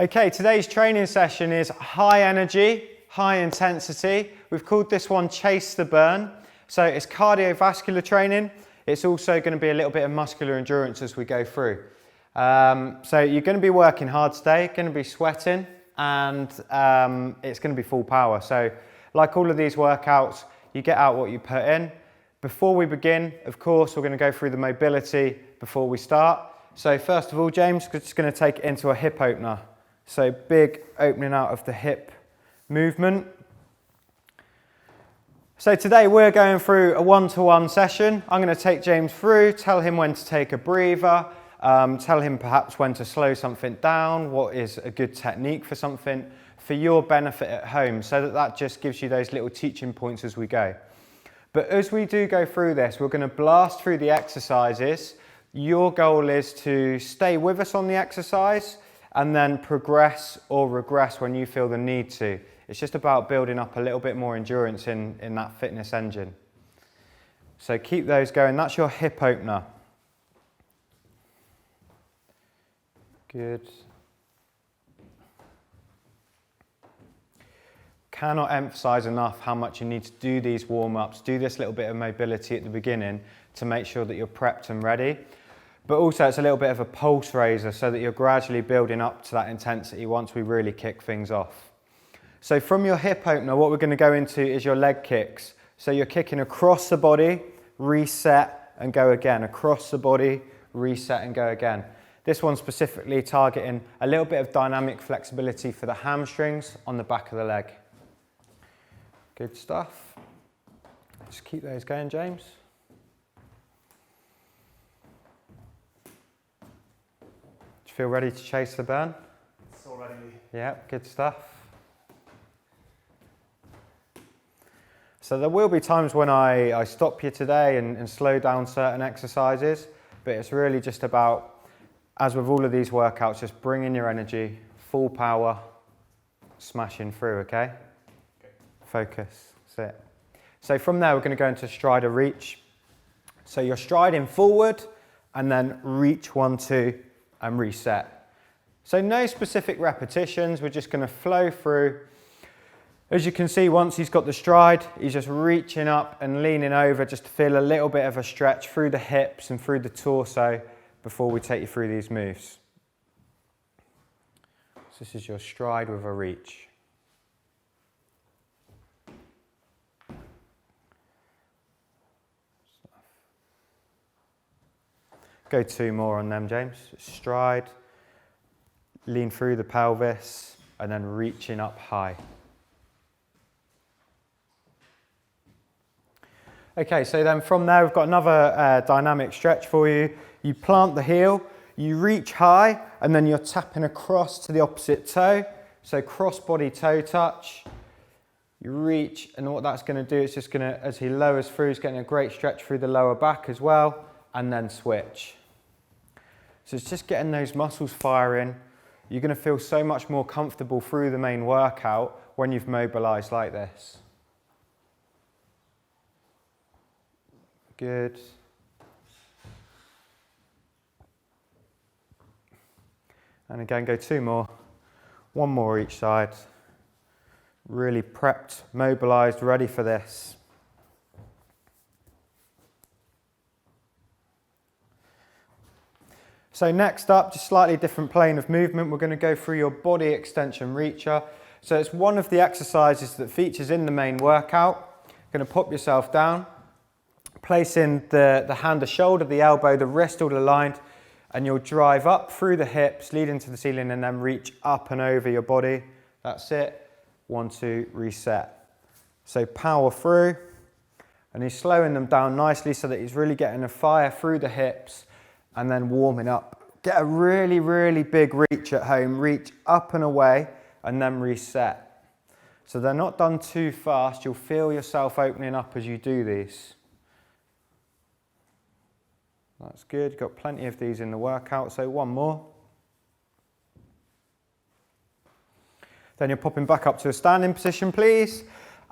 Okay, today's training session is high energy, high intensity. We've called this one Chase the Burn. So it's cardiovascular training. It's also going to be a little bit of muscular endurance as we go through. So you're going to be working hard today, going to be sweating, and it's going to be full power. So like all of these workouts, you get out what you put in. Before we begin, of course, we're going to go through the mobility before we start. So first of all, James, we're just going to take it into a hip opener. So big opening out of the hip movement. So today we're going through a one-to-one session. I'm going to take James through, tell him when to take a breather, tell him perhaps when to slow something down, what is a good technique for something for your benefit at home, so that just gives you those little teaching points as we go. But as we do go through this, we're going to blast through the exercises. Your goal is to stay with us on the exercise and then progress or regress when you feel the need to. It's just about building up a little bit more endurance in that fitness engine. So keep those going. That's your hip opener. Good. Cannot emphasize enough how much you need to do these warm-ups, do this little bit of mobility at the beginning to make sure that you're prepped and ready. But also it's a little bit of a pulse raiser so that you're gradually building up to that intensity once we really kick things off. So from your hip opener, what we're going to go into is your leg kicks. So you're kicking across the body, reset and go again. Across the body, reset and go again. This one's specifically targeting a little bit of dynamic flexibility for the hamstrings on the back of the leg. Good stuff. Just keep those going, James. Do you feel ready to chase the burn? It's all ready. Yeah, good stuff. So there will be times when I stop you today and slow down certain exercises, but it's really just about, as with all of these workouts, just bringing your energy, full power, smashing through, okay? Focus, that's it. So from there, we're going to go into stride or reach. So you're striding forward and then reach 1, 2 and reset. So no specific repetitions, we're just going to flow through. As you can see, once he's got the stride, he's just reaching up and leaning over just to feel a little bit of a stretch through the hips and through the torso before we take you through these moves. So this is your stride with a reach. Go 2 more on them, James. Stride, lean through the pelvis, and then reaching up high. Okay, so then from there, we've got another dynamic stretch for you. You plant the heel, you reach high, and then you're tapping across to the opposite toe. So cross-body toe touch. You reach, and what that's going to do is just going to, as he lowers through, he's getting a great stretch through the lower back as well, and then switch. So it's just getting those muscles firing. You're going to feel so much more comfortable through the main workout when you've mobilized like this. Good. And again, go 2 more. 1 more each side. Really prepped, mobilized, ready for this. So next up, just slightly different plane of movement, we're going to go through your body extension reacher. So it's one of the exercises that features in the main workout. You're going to pop yourself down, placing the hand, the shoulder, the elbow, the wrist all aligned, and you'll drive up through the hips, leading to the ceiling, and then reach up and over your body. That's it. 1, 2, reset. So power through, and he's slowing them down nicely so that he's really getting a fire through the hips, and then warming up. Get a really, really big reach at home. Reach up and away and then reset. So they're not done too fast. You'll feel yourself opening up as you do these. That's good. Got plenty of these in the workout. So 1 more. Then you're popping back up to a standing position, please,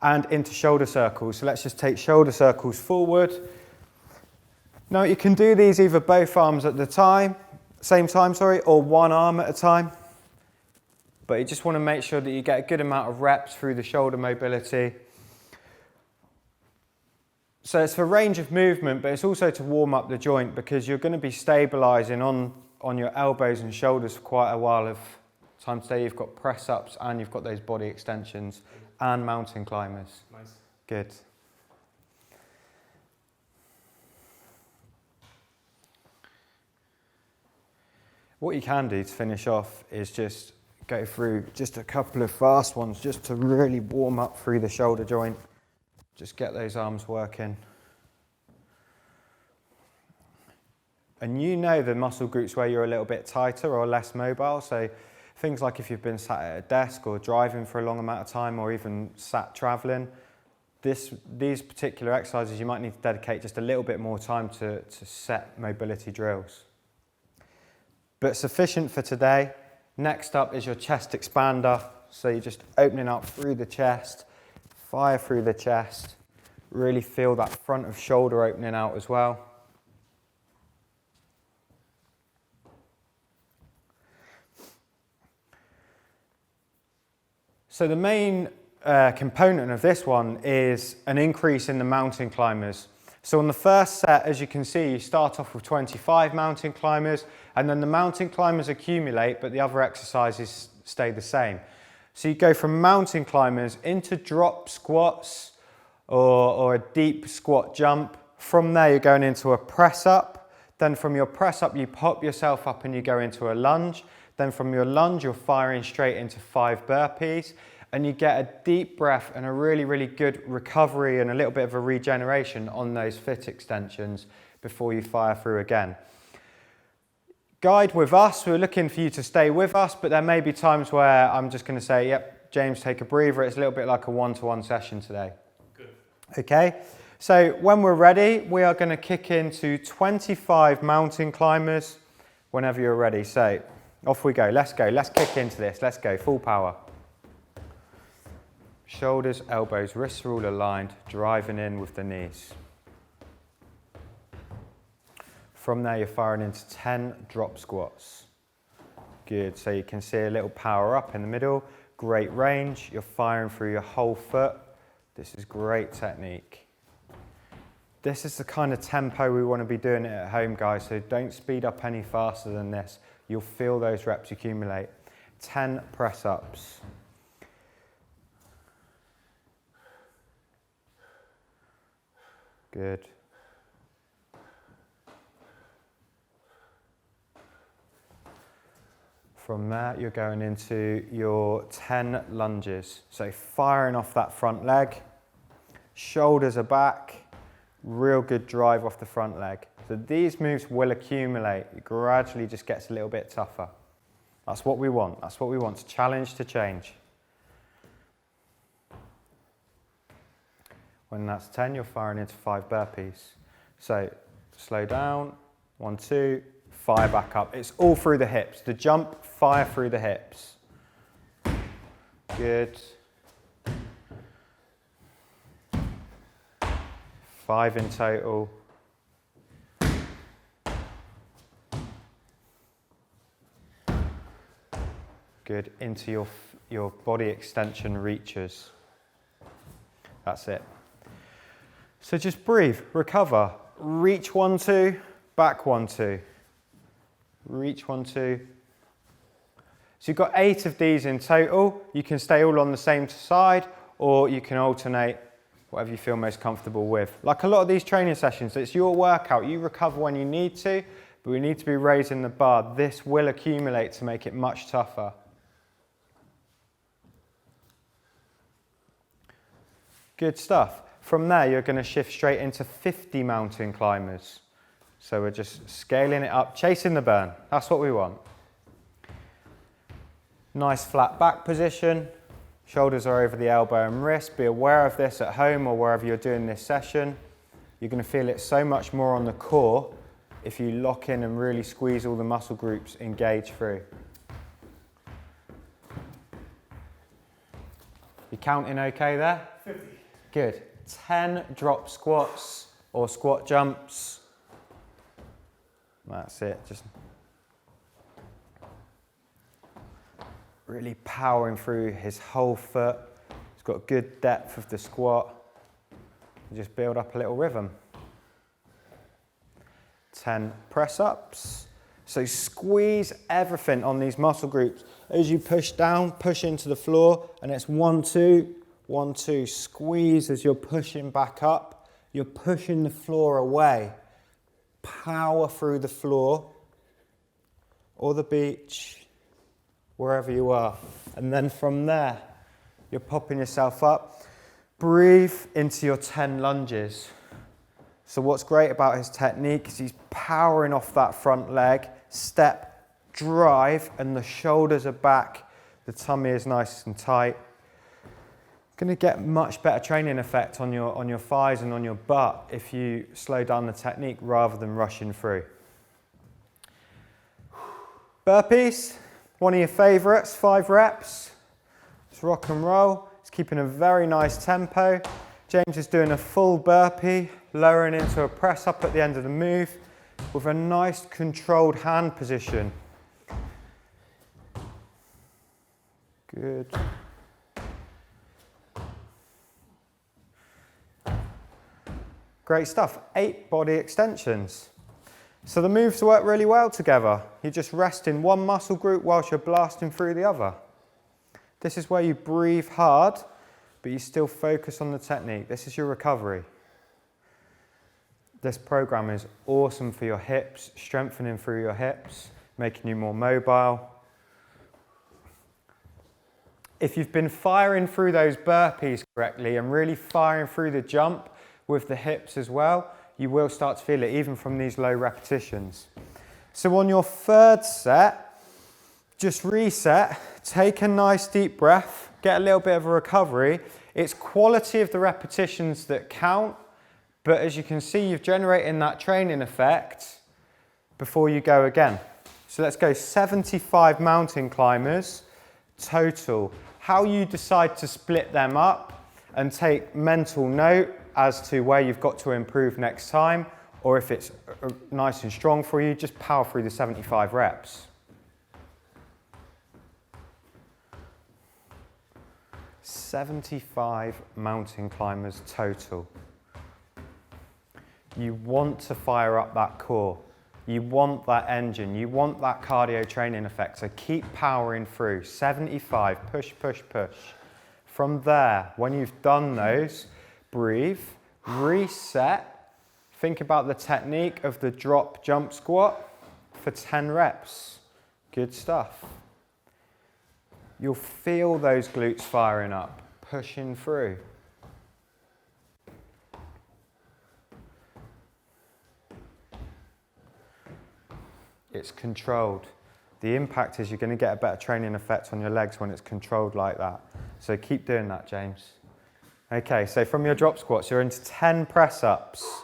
and into shoulder circles. So let's just take shoulder circles forward. Now you can do these either both arms at the same time, or one arm at a time. but you just want to make sure that you get a good amount of reps through the shoulder mobility. So it's for range of movement, but it's also to warm up the joint, because you're going to be stabilising on your elbows and shoulders for quite a while of time today. You've got press ups and you've got those body extensions and mountain climbers. Nice. Good. What you can do to finish off is just go through just a couple of fast ones just to really warm up through the shoulder joint. Just get those arms working. And you know the muscle groups where you're a little bit tighter or less mobile. So things like if you've been sat at a desk or driving for a long amount of time, or even sat traveling, these particular exercises you might need to dedicate just a little bit more time to set mobility drills. But sufficient for today. Next up is your chest expander. So you're just opening up through the chest, fire through the chest, really feel that front of shoulder opening out as well. So the main component of this one is an increase in the mountain climbers. So on the first set, as you can see, you start off with 25 mountain climbers, and then the mountain climbers accumulate, but the other exercises stay the same. So you go from mountain climbers into drop squats or a deep squat jump. From there, you're going into a press up. Then from your press up, you pop yourself up and you go into a lunge. Then from your lunge, you're firing straight into 5 burpees. And you get a deep breath and a really, really good recovery and a little bit of a regeneration on those foot extensions before you fire through again. Guide with us. We're looking for you to stay with us, but there may be times where I'm just going to say, yep, James, take a breather. It's a little bit like a one-to-one session today. Good. Okay, so when we're ready, we are going to kick into 25 mountain climbers whenever you're ready. So off we go. Let's kick into this. Let's go, full power. Shoulders, elbows, wrists are all aligned, driving in with the knees. From there, you're firing into 10 drop squats. Good, so you can see a little power up in the middle, great range. You're firing through your whole foot. This is great technique. This is the kind of tempo we want to be doing it at home, guys, so don't speed up any faster than this. You'll feel those reps accumulate. 10 press ups. Good. From there, you're going into your 10 lunges. So firing off that front leg, shoulders are back, real good drive off the front leg. So these moves will accumulate. It gradually just gets a little bit tougher. That's what we want. That's what we want, to challenge to change. When that's 10, you're firing into 5 burpees. So slow down, 1, 2, fire back up. It's all through the hips. The jump, fire through the hips. Good. 5 in total. Good, into your body extension reaches. That's it. So just breathe, recover. Reach 1, 2, back 1, 2. Reach 1, 2. So you've got 8 of these in total. You can stay all on the same side, or you can alternate, whatever you feel most comfortable with. Like a lot of these training sessions, it's your workout. You recover when you need to, but we need to be raising the bar. This will accumulate to make it much tougher. Good stuff. From there, you're going to shift straight into 50 mountain climbers. So we're just scaling it up, chasing the burn. That's what we want. Nice flat back position. Shoulders are over the elbow and wrist. Be aware of this at home or wherever you're doing this session. You're going to feel it so much more on the core if you lock in and really squeeze all the muscle groups, engage through. You counting okay there? 50. Good. 10 drop squats or squat jumps. That's it. Just Really powering through his whole foot. He's got good depth of the squat. Just build up a little rhythm. 10 press ups. So squeeze everything on these muscle groups. As you push down, push into the floor, and it's 1, 2, 1, 2. Squeeze as you're pushing back up. You're pushing the floor away. Power through the floor or the beach, wherever you are. And then from there, you're popping yourself up. Breathe into your 10 lunges. So what's great about his technique is he's powering off that front leg, step, drive, and the shoulders are back. The tummy is nice and tight. Going to get much better training effect on your thighs and on your butt if you slow down the technique rather than rushing through. Burpees, one of your favorites, 5 reps. It's rock and roll. It's keeping a very nice tempo. James is doing a full burpee, lowering into a press up at the end of the move with a nice controlled hand position. Good. Great stuff. 8 body extensions. So the moves work really well together. You just rest in one muscle group whilst you're blasting through the other. This is where you breathe hard, but you still focus on the technique. This is your recovery. This program is awesome for your hips, strengthening through your hips, making you more mobile. If you've been firing through those burpees correctly and really firing through the jump with the hips as well, you will start to feel it even from these low repetitions. So on your 3rd set, just reset, take a nice deep breath, get a little bit of a recovery. It's quality of the repetitions that count, but as you can see, you've generated that training effect before you go again. So let's go 75 mountain climbers total. How you decide to split them up and take mental note as to where you've got to improve next time, or if it's nice and strong for you, just power through the 75 reps. 75 mountain climbers total. You want to fire up that core. You want that engine. You want that cardio training effect. So keep powering through. 75, push, push, push. From there, when you've done those, breathe, reset. Think about the technique of the drop jump squat for 10 reps. Good stuff. You'll feel those glutes firing up, pushing through. It's controlled. The impact is you're going to get a better training effect on your legs when it's controlled like that. So keep doing that, James. Okay, so from your drop squats, you're into 10 press-ups.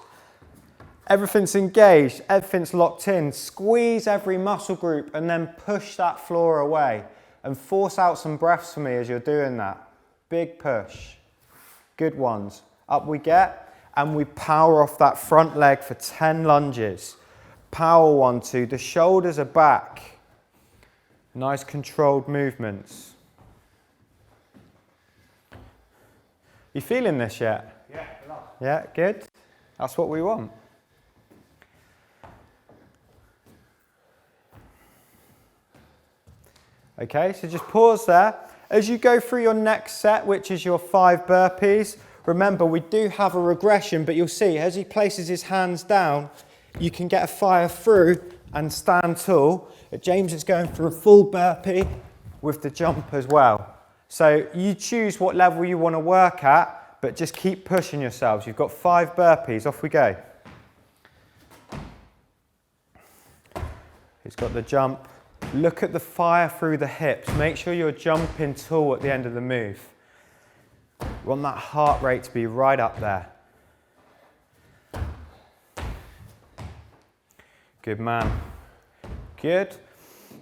Everything's engaged, everything's locked in. Squeeze every muscle group and then push that floor away. And force out some breaths for me as you're doing that. Big push. Good ones. Up we get, and we power off that front leg for 10 lunges. Power 1, 2. The shoulders are back. Nice controlled movements. You feeling this yet? Yeah, a lot. Yeah, good. That's what we want. Okay, so just pause there. As you go through your next set, which is your 5 burpees, remember we do have a regression, but you'll see as he places his hands down, you can get a fire through and stand tall. James is going for a full burpee with the jump as well. So you choose what level you want to work at, but just keep pushing yourselves. You've got 5 burpees, off we go. He's got the jump. Look at the fire through the hips. Make sure you're jumping tall at the end of the move. You want that heart rate to be right up there. Good man. Good.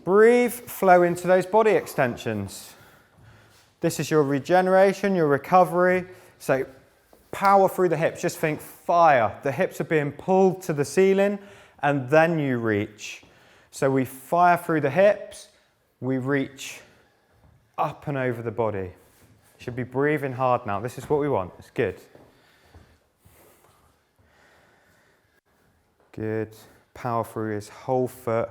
Breathe, flow into those body extensions. This is your regeneration, your recovery. So power through the hips. Just think fire. The hips are being pulled to the ceiling and then you reach. So we fire through the hips, we reach up and over the body. Should be breathing hard now. This is what we want. It's good. Good. Power through his whole foot,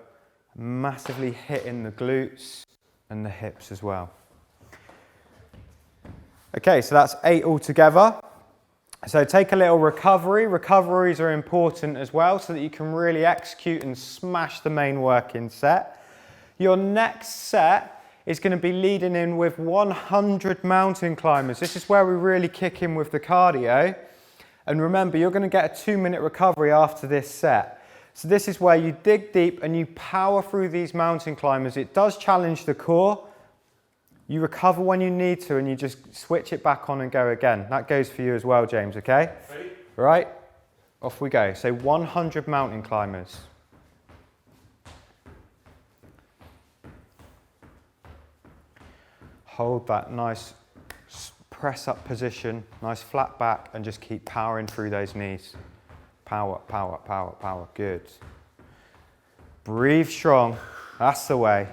massively hitting the glutes and the hips as well. Okay, so that's 8 altogether. So take a little recovery. Recoveries are important as well so that you can really execute and smash the main working set. Your next set is going to be leading in with 100 mountain climbers. This is where we really kick in with the cardio. And remember, you're going to get a 2-minute recovery after this set. So this is where you dig deep and you power through these mountain climbers. It does challenge the core. You recover when you need to and you just switch it back on and go again. That goes for you as well, James, okay? Ready? Right, off we go. So 100 mountain climbers. Hold that nice press up position, nice flat back, and just keep powering through those knees. Power, power, power, power, good. Breathe strong, that's the way.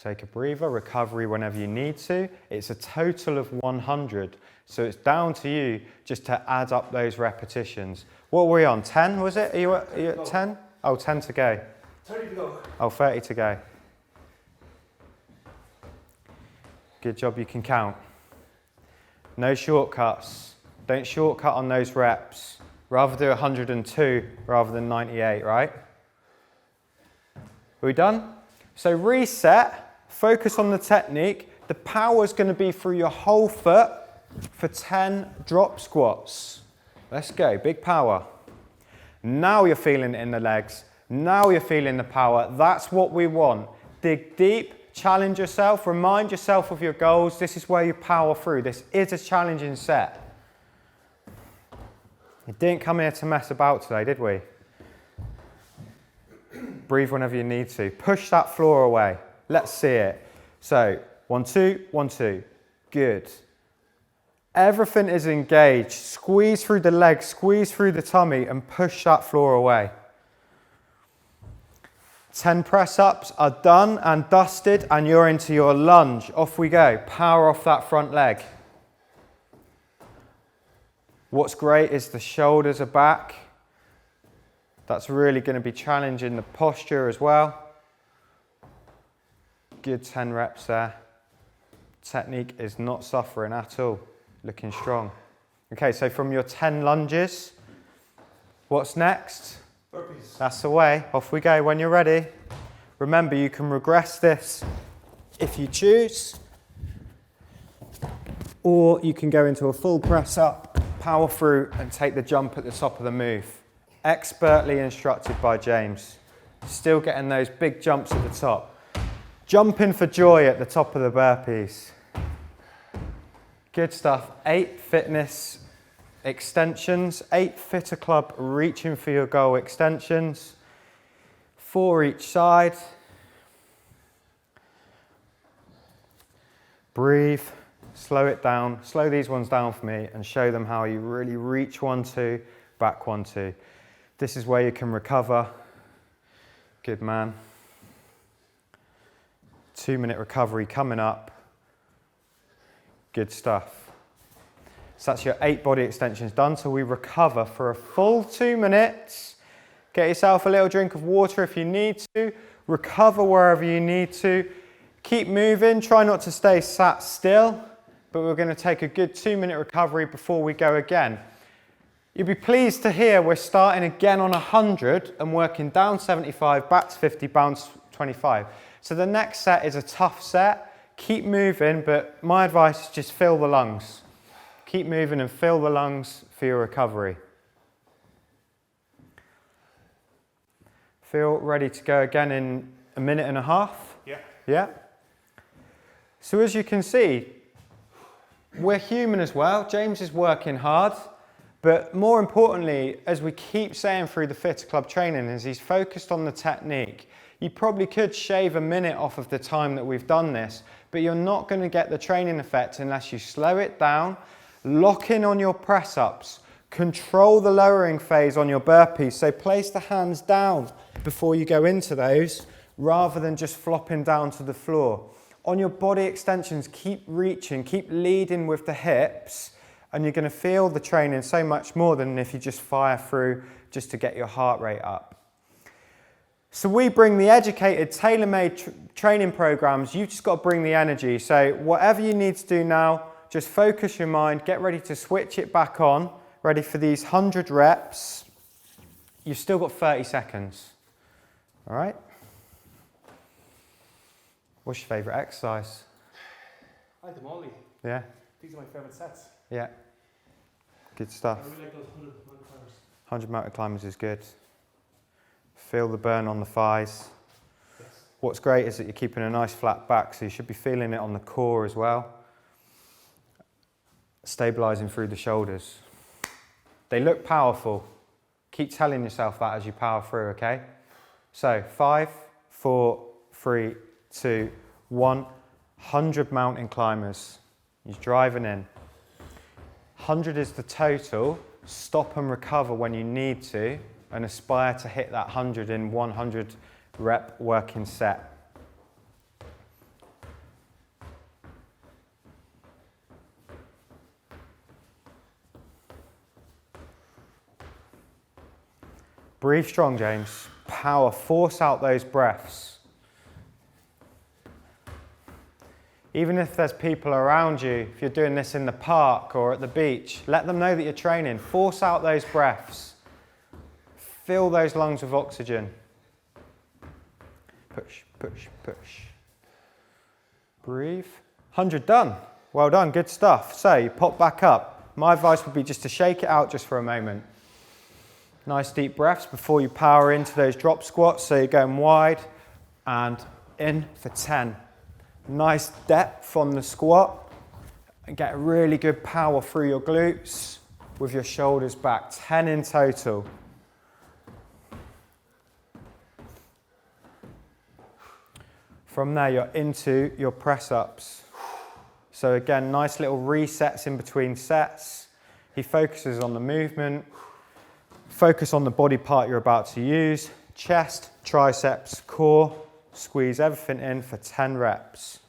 Take a breather, recovery whenever you need to. It's a total of 100, so it's down to you just to add up those repetitions. What were we on, 10 was it? Are you at 10? Oh, 10 to go. 30 to go. Oh, 30 to go. Good job, you can count. No shortcuts. Don't shortcut on those reps. Rather do 102 rather than 98, right? Are we done? So reset, focus on the technique. The power is going to be through your whole foot for 10 drop squats. Let's go, big power. Now you're feeling it in the legs. Now you're feeling the power. That's what we want. Dig deep, challenge yourself, remind yourself of your goals. This is where you power through. This is a challenging set. We didn't come here to mess about today, did we? Breathe whenever you need to. Push that floor away. Let's see it. So, 1, 2, 1, 2. Good. Everything is engaged. Squeeze through the legs, squeeze through the tummy, and push that floor away. 10 press-ups are done and dusted, and you're into your lunge. Off we go. Power off that front leg. What's great is the shoulders are back. That's really going to be challenging the posture as well. Good 10 reps there. Technique is not suffering at all. Looking strong. Okay, so from your 10 lunges, what's next? Burpees. That's the way. Off we go when you're ready. Remember, you can regress this if you choose, or you can go into a full press up, power through, and take the jump at the top of the move. Expertly instructed by James. Still getting those big jumps at the top. Jumping for joy at the top of the burpees. Good stuff. 8 fitness extensions, 8 Fitter Club reaching for your goal extensions, 4 each side. Breathe, slow it down, slow these ones down for me and show them how you really reach 1, 2, back 1, 2. This is where you can recover. Good man. 2-minute recovery coming up. Good stuff. So that's your 8 body extensions done. So we recover for a full 2 minutes. Get yourself a little drink of water if you need to. Recover wherever you need to. Keep moving. Try not to stay sat still. But we're going to take a good 2-minute recovery before we go again. You'll be pleased to hear we're starting again on 100 and working down 75, back to 50, bounce 25. So the next set is a tough set. Keep moving, but my advice is just fill the lungs. Keep moving and fill the lungs for your recovery. Feel ready to go again in a minute and a half? Yeah. Yeah? So as you can see, we're human as well. James is working hard. But more importantly, as we keep saying through the Fitter Club training, is he's focused on the technique. You probably could shave a minute off of the time that we've done this, but you're not going to get the training effect unless you slow it down, lock in on your press-ups, Control the lowering phase on your burpees. So place the hands down before you go into those, rather than just flopping down to the floor. On your body extensions, keep reaching, keep leading with the hips, and you're going to feel the training so much more than if you just fire through just to get your heart rate up. So we bring the educated, tailor-made training programs. You've just got to bring the energy. So whatever you need to do now, just focus your mind, get ready to switch it back on, ready for these 100 reps. You've still got 30 seconds. All right? What's your favourite exercise? I like them all. Yeah? These are my favourite sets. Yeah. Good stuff. I really like those 100 mountain climbers. 100 mountain climbers is good. Feel the burn on the thighs. Yes. What's great is that you're keeping a nice flat back, so you should be feeling it on the core as well. Stabilising through the shoulders. They look powerful. Keep telling yourself that as you power through, okay? So 5, 4, 3, 2, 1. 100 mountain climbers. He's driving in. 100 is the total. Stop and recover when you need to, and aspire to hit that 100 in 100 rep working set. Breathe strong, James. Power, force out those breaths. Even if there's people around you, if you're doing this in the park or at the beach, let them know that you're training. Force out those breaths. Fill those lungs with oxygen. Push, push, push. Breathe. 100 done. Well done, good stuff. So you pop back up. My advice would be just to shake it out just for a moment. Nice deep breaths before you power into those drop squats. So you're going wide and in for 10. Nice depth on the squat. And get really good power through your glutes with your shoulders back. 10 in total. From there, you're into your press-ups. So again, nice little resets in between sets. He focuses on the movement. Focus on the body part you're about to use. Chest, triceps, core. Squeeze everything in for 10 reps.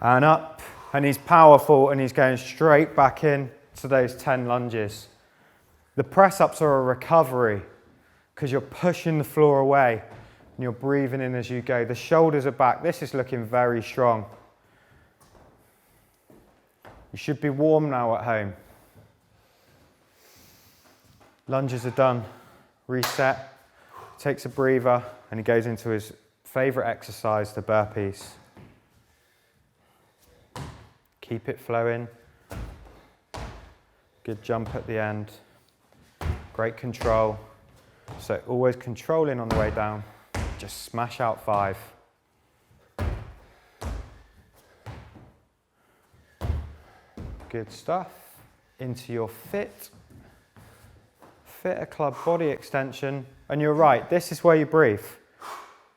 And up. And he's powerful, and he's going straight back in to those 10 lunges. The press-ups are a recovery because you're pushing the floor away and you're breathing in as you go. The shoulders are back. This is looking very strong. You should be warm now at home. Lunges are done. Reset. Takes a breather and he goes into his favourite exercise, the burpees. Keep it flowing. Good jump at the end. Great control. So always controlling on the way down. Just smash out 5. Good stuff. Into your fit. Fitter club body extension. And you're right, this is where you breathe.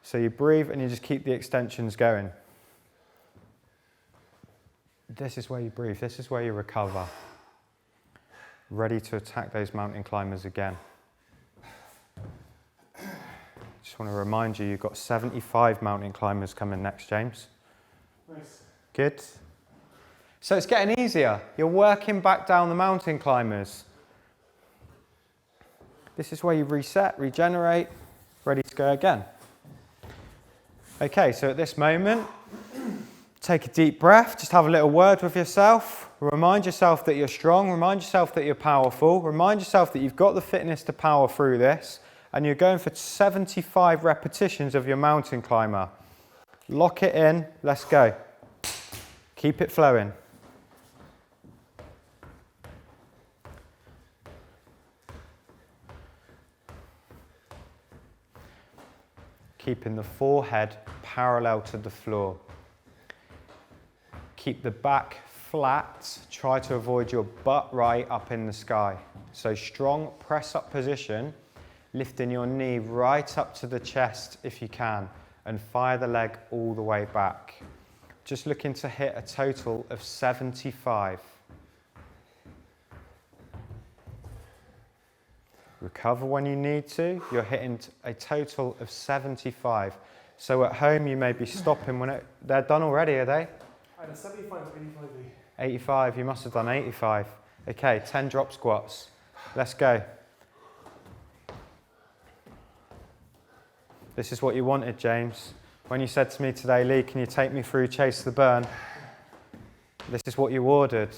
So you breathe and you just keep the extensions going. This is where you breathe. This is where you recover. Ready to attack those mountain climbers again. Just want to remind you, you've got 75 mountain climbers coming next, James. Nice. Good. So it's getting easier. You're working back down the mountain climbers. This is where you reset, regenerate, ready to go again. Okay, so at this moment, take a deep breath, just have a little word with yourself. Remind yourself that you're strong, remind yourself that you're powerful, remind yourself that you've got the fitness to power through this, and you're going for 75 repetitions of your mountain climber. Lock it in, let's go. Keep it flowing. Keeping the forehead parallel to the floor. Keep the back flat. Try to avoid your butt right up in the sky. So strong press up position, lifting your knee right up to the chest if you can, and fire the leg all the way back. Just looking to hit a total of 75. Recover when you need to. You're hitting a total of 75. So at home you may be stopping when they're done already, are they? I had a 75 to 85. 85, you must have done 85. Okay, 10 drop squats. Let's go. This is what you wanted, James. When you said to me today, Lee, can you take me through Chase the Burn? This is what you ordered.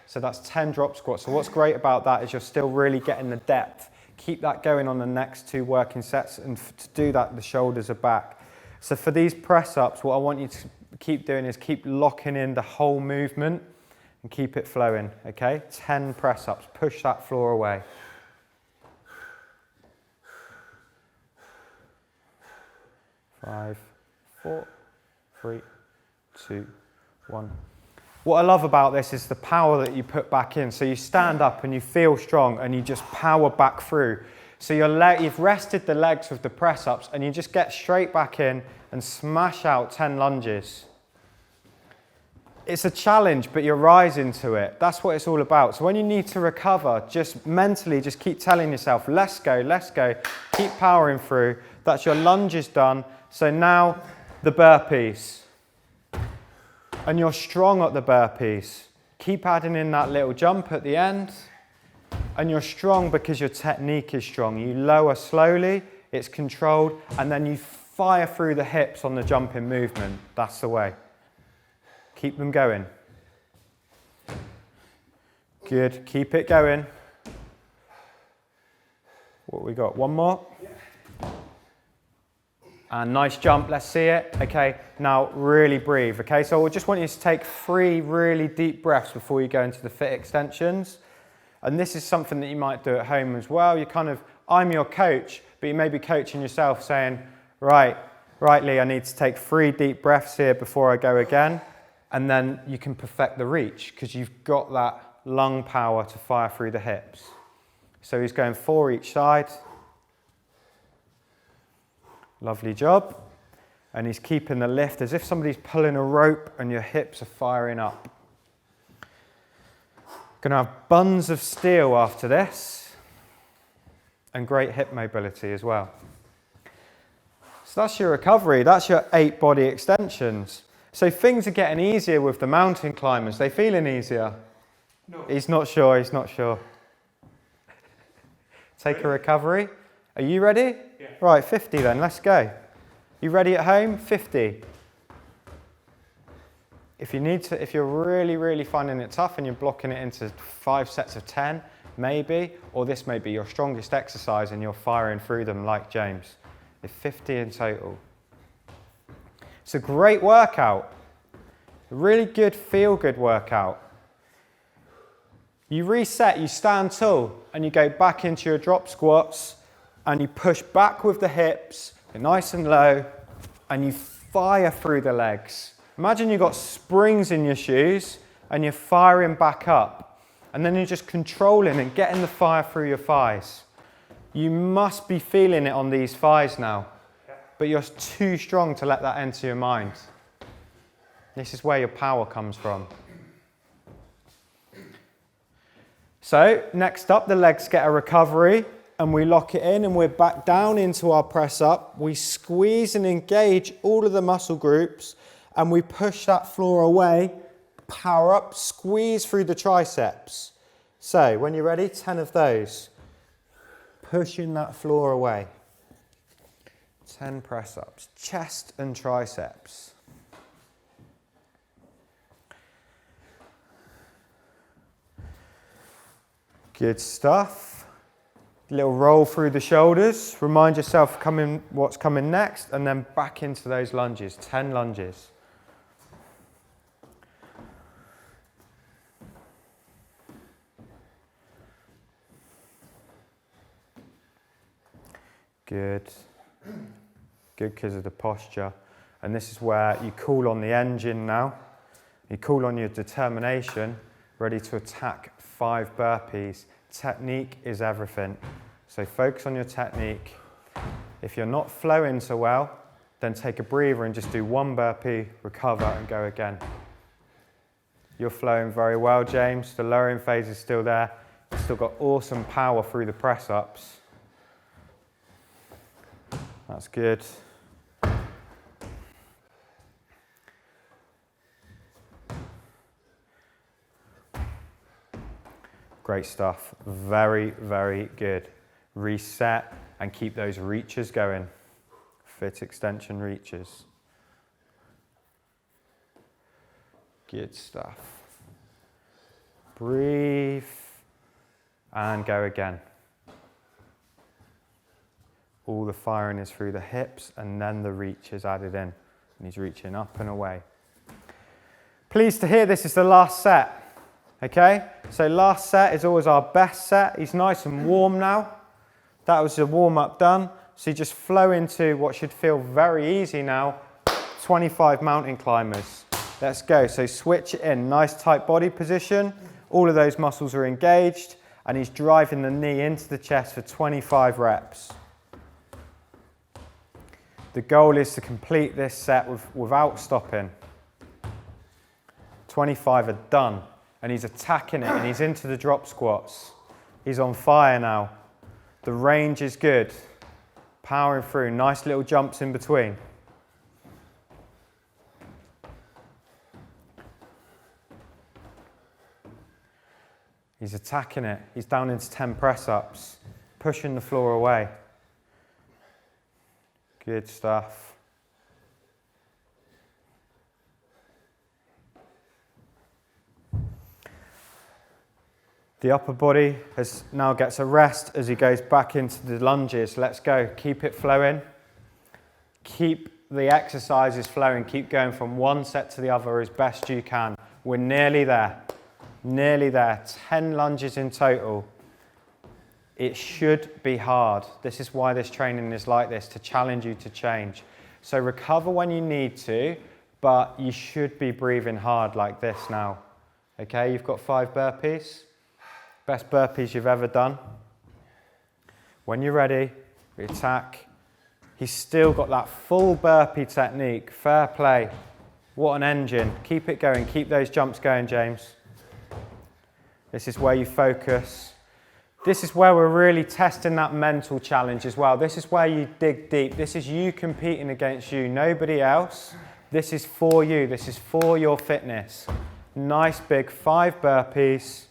So that's 10 drop squats. So what's great about that is you're still really getting the depth. Keep that going on the next 2 working sets, and to do that, the shoulders are back. So for these press-ups, what I want you to keep doing is keep locking in the whole movement and keep it flowing, okay? 10 press-ups, push that floor away. 5, 4, 3, 2, 1. What I love about this is the power that you put back in. So you stand up and you feel strong and you just power back through. So you've rested the legs with the press-ups and you just get straight back in and smash out 10 lunges. It's a challenge, but you're rising to it. That's what it's all about. So when you need to recover, just mentally, just keep telling yourself, let's go, let's go. Keep powering through. That's your lunges done. So now the burpees. And you're strong at the burpees. Keep adding in that little jump at the end. And you're strong because your technique is strong. You lower slowly, it's controlled, and then you fire through the hips on the jumping movement. That's the way. Keep them going. Good, keep it going. What we got? One more? And nice jump, let's see it. Okay, now really breathe, okay? So I just want you to take 3 really deep breaths before you go into the fit extensions. And this is something that you might do at home as well. I'm your coach, but you may be coaching yourself saying, right, Lee, I need to take 3 deep breaths here before I go again. And then you can perfect the reach because you've got that lung power to fire through the hips. So he's going 4 each side. Lovely job. And he's keeping the lift as if somebody's pulling a rope and your hips are firing up. Gonna have buns of steel after this and great hip mobility as well. So that's your recovery. That's your 8 body extensions. So things are getting easier with the mountain climbers. They feeling easier? No. He's not sure, he's not sure. Take a recovery. Are you ready? Yeah. Right, 50 then, let's go. You ready at home? 50. If you're really, really finding it tough and you're blocking it into 5 sets of 10, maybe, or this may be your strongest exercise and you're firing through them like James. It's 50 in total. It's a great workout. A really good, feel-good workout. You reset, you stand tall, and you go back into your drop squats, and you push back with the hips, nice and low, and you fire through the legs. Imagine you've got springs in your shoes, and you're firing back up. And then you're just controlling and getting the fire through your thighs. You must be feeling it on these thighs now, but you're too strong to let that enter your mind. This is where your power comes from. So next up, the legs get a recovery and we lock it in and we're back down into our press up. We squeeze and engage all of the muscle groups and we push that floor away, power up, squeeze through the triceps. So when you're ready, 10 of those. Pushing that floor away. 10 press ups, chest and triceps. Good stuff. Little roll through the shoulders. Remind yourself what's coming next and then back into those lunges. 10 lunges. Good. Good because of the posture. And this is where you call on the engine now. You call on your determination, ready to attack 5 burpees. Technique is everything. So focus on your technique. If you're not flowing so well, then take a breather and just do one burpee, recover and go again. You're flowing very well, James. The lowering phase is still there. You've still got awesome power through the press ups. That's good. Great stuff. Very, very good. Reset and keep those reaches going. Fit extension reaches. Good stuff. Breathe and go again. All the firing is through the hips and then the reach is added in. And he's reaching up and away. Pleased to hear this is the last set. Okay, so last set is always our best set. He's nice and warm now. That was the warm-up done. So you just flow into what should feel very easy now, 25 mountain climbers. Let's go. So switch it in, nice tight body position. All of those muscles are engaged and he's driving the knee into the chest for 25 reps. The goal is to complete this set without stopping. 25 are done. And he's attacking it and he's into the drop squats. He's on fire now. The range is good. Powering through, nice little jumps in between. He's attacking it. He's down into 10 press ups, pushing the floor away. Good stuff. The upper body now gets a rest as he goes back into the lunges. Let's go. Keep it flowing. Keep the exercises flowing. Keep going from one set to the other as best you can. We're nearly there. Nearly there. 10 lunges in total. It should be hard. This is why this training is like this, to challenge you to change. So recover when you need to, but you should be breathing hard like this now. Okay, you've got 5 burpees. Best burpees you've ever done. When you're ready, we attack. He's still got that full burpee technique. Fair play. What an engine. Keep it going. Keep those jumps going, James. This is where you focus. This is where we're really testing that mental challenge as well. This is where you dig deep. This is you competing against you, nobody else. This is for you. This is for your fitness. Nice big 5 burpees.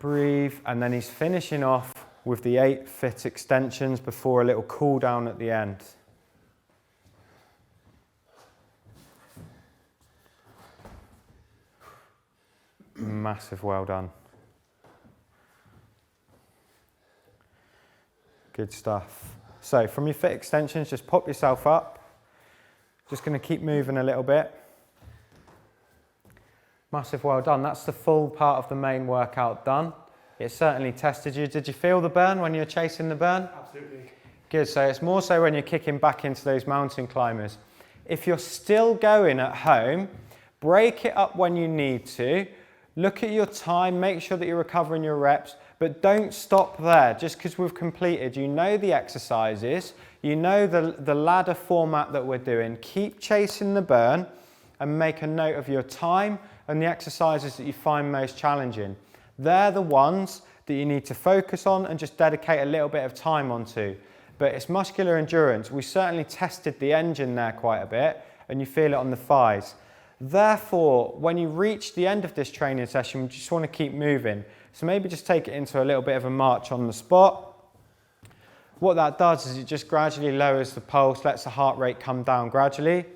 Breathe, and then he's finishing off with the 8 fit extensions before a little cool down at the end. Massive well done. Good stuff. So from your fit extensions, just pop yourself up. Just going to keep moving a little bit. Massive well done. That's the full part of the main workout done. It certainly tested you. Did you feel the burn when you're chasing the burn? Absolutely. Good. So it's more so when you're kicking back into those mountain climbers. If you're still going at home, break it up when you need to. Look at your time. Make sure that you're recovering your reps. But don't stop there. Just because we've completed, you know the exercises. You know the ladder format that we're doing. Keep chasing the burn and make a note of your time and the exercises that you find most challenging. They're the ones that you need to focus on and just dedicate a little bit of time onto. But it's muscular endurance. We certainly tested the engine there quite a bit and you feel it on the thighs. Therefore, when you reach the end of this training session, you just want to keep moving. So maybe just take it into a little bit of a march on the spot. What that does is it just gradually lowers the pulse, lets the heart rate come down gradually.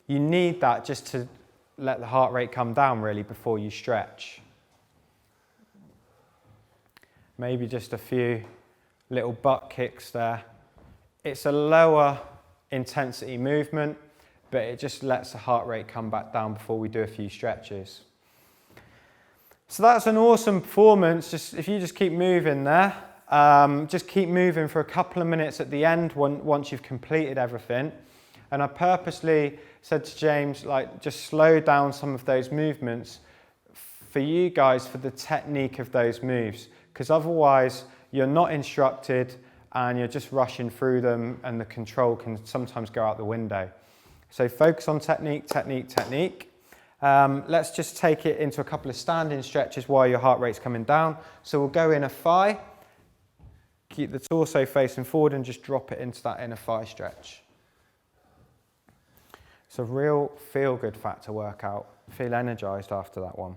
You need that just to let the heart rate come down really before you stretch. Maybe just a few little butt kicks there. It's a lower intensity movement, but it just lets the heart rate come back down before we do a few stretches. So that's an awesome performance. If you just keep moving there, just keep moving for a couple of minutes at the end once you've completed everything. And I purposely said to James, like, just slow down some of those movements for you guys, for the technique of those moves, because otherwise you're not instructed and you're just rushing through them, and the control can sometimes go out the window. So focus on technique, technique, technique. Let's just take it into a couple of standing stretches while your heart rate's coming down. So we'll go in a thigh, keep the torso facing forward and just drop it into that inner thigh stretch. It's a real feel-good factor workout. Feel energized after that one.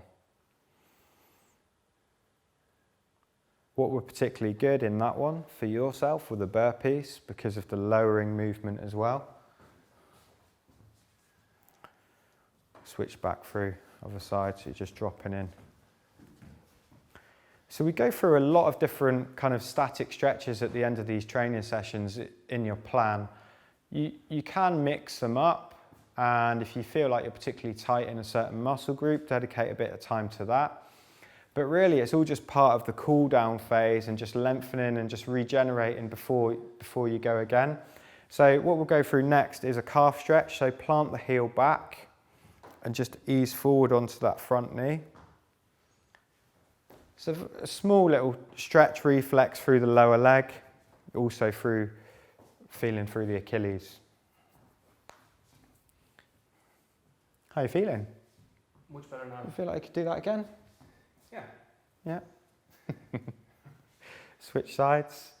What were particularly good in that one for yourself were the burpees because of the lowering movement as well. Switch back through other side, so you're just dropping in. So we go through a lot of different kind of static stretches at the end of these training sessions in your plan. You can mix them up, and if you feel like you're particularly tight in a certain muscle group, dedicate a bit of time to that. But really it's all just part of the cool down phase and just lengthening and just regenerating before you go again. So what we'll go through next is a calf stretch. So plant the heel back and just ease forward onto that front knee. So a small little stretch reflex through the lower leg, also feeling through the Achilles. How are you feeling? Much better now. You feel like you could do that again? Yeah. Yeah. Switch sides.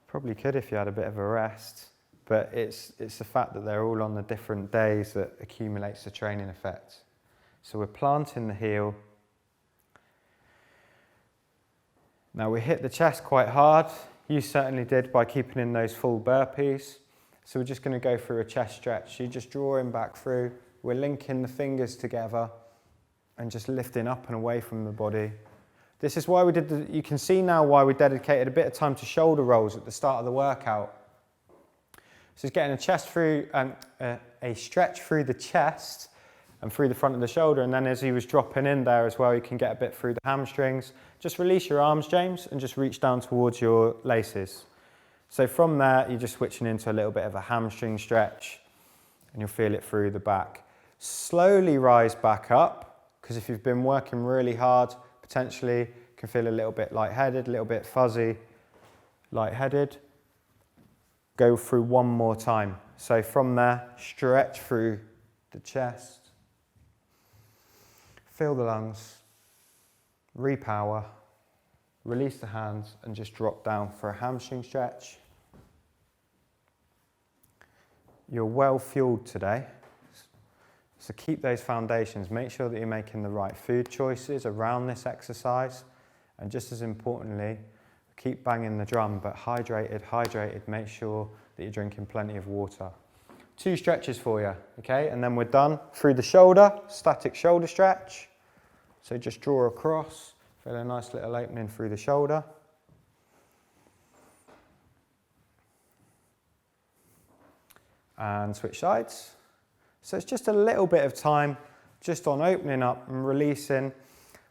Probably could if you had a bit of a rest, but it's the fact that they're all on the different days that accumulates the training effect. So we're planting the heel. Now we hit the chest quite hard. You certainly did by keeping in those full burpees. So we're just going to go through a chest stretch. You just draw him back through. We're linking the fingers together and just lifting up and away from the body. This is why you can see now why we dedicated a bit of time to shoulder rolls at the start of the workout. So it's getting a chest through, a stretch through the chest and through the front of the shoulder, and then as he was dropping in there as well, you can get a bit through the hamstrings. Just release your arms, James, and just reach down towards your laces. So from there, you're just switching into a little bit of a hamstring stretch, and you'll feel it through the back. Slowly rise back up, because if you've been working really hard, potentially you can feel a little bit lightheaded, a little bit fuzzy, lightheaded. Go through one more time. So from there, stretch through the chest. Fill the lungs. Repower. Release the hands and just drop down for a hamstring stretch. You're well fueled today. So keep those foundations. Make sure that you're making the right food choices around this exercise. And just as importantly, keep banging the drum, but hydrated, hydrated. Make sure that you're drinking plenty of water. 2 stretches for you, okay? And then we're done. Through the shoulder, static shoulder stretch. So just draw across, feel a nice little opening through the shoulder. And switch sides. So it's just a little bit of time just on opening up and releasing.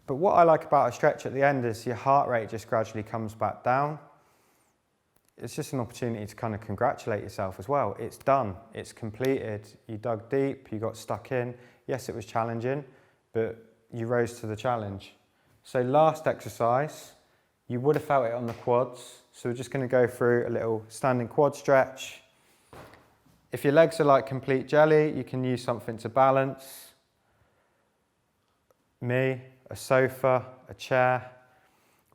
But what I like about a stretch at the end is your heart rate just gradually comes back down. It's just an opportunity to kind of congratulate yourself as well. It's done, it's completed. You dug deep, you got stuck in. Yes, it was challenging, but you rose to the challenge. So last exercise, you would have felt it on the quads. So we're just going to go through a little standing quad stretch. If your legs are like complete jelly, you can use something to balance. A sofa, a chair.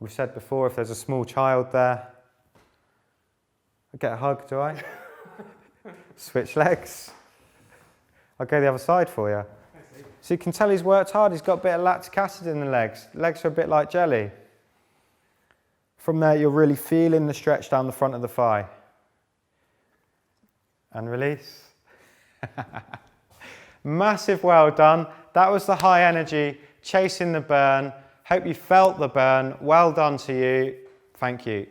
We've said before, if there's a small child there, I get a hug, do I? Switch legs. I'll go the other side for you. So you can tell he's worked hard, he's got a bit of lactic acid in the legs. Legs are a bit like jelly. From there, you're really feeling the stretch down the front of the thigh. And release. Massive well done. That was the high energy, chasing the burn. Hope you felt the burn. Well done to you. Thank you.